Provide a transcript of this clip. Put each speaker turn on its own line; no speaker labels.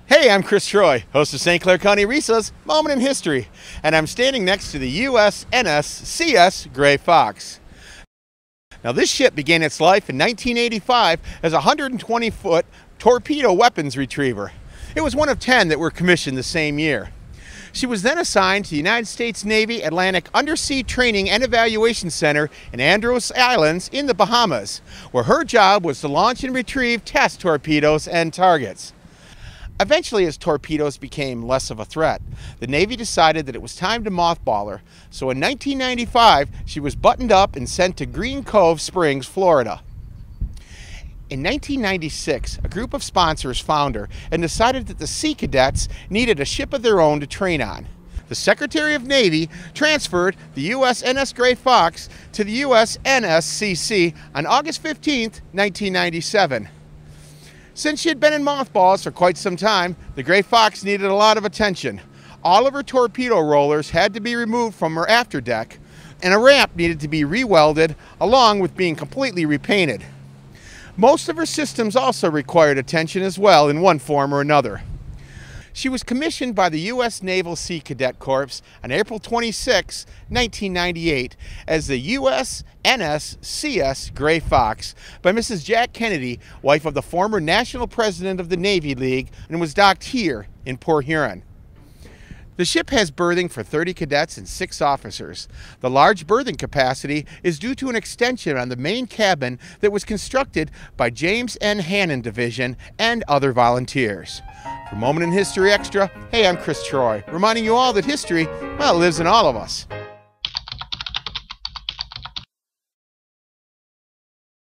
Hey, I'm Chris Troy, host of St. Clair County RISA's Moment in History, and I'm standing next to the USNSCS Gray Fox. Now, this ship began its life in 1985 as a 120-foot torpedo weapons retriever. It was one of 10 that were commissioned the same year. She was then assigned to the United States Navy Atlantic Undersea Training and Evaluation Center in Andros Islands in the Bahamas, where her job was to launch and retrieve test torpedoes and targets. Eventually, as torpedoes became less of a threat, the Navy decided that it was time to mothball her, so in 1995, she was buttoned up and sent to Green Cove Springs, Florida. In 1996, a group of sponsors found her and decided that the Sea Cadets needed a ship of their own to train on. The Secretary of Navy transferred the USNS Gray Fox to the USNSCC on August 15, 1997. Since she had been in mothballs for quite some time, the Gray Fox needed a lot of attention. All of her torpedo rollers had to be removed from her afterdeck, and a ramp needed to be re-welded along with being completely repainted. Most of her systems also required attention as well in one form or another. She was commissioned by the US Naval Sea Cadet Corps on April 26, 1998 as the USNSCS Gray Fox by Mrs. Jack Kennedy, wife of the former national president of the Navy League, and was docked here in Port Huron. The ship has berthing for 30 cadets and 6 officers. The large berthing capacity is due to an extension on the main cabin that was constructed by James N. Hannon Division and other volunteers. For Moment in History Extra, hey, I'm Chris Troy, reminding you all that history, well, lives in all of us.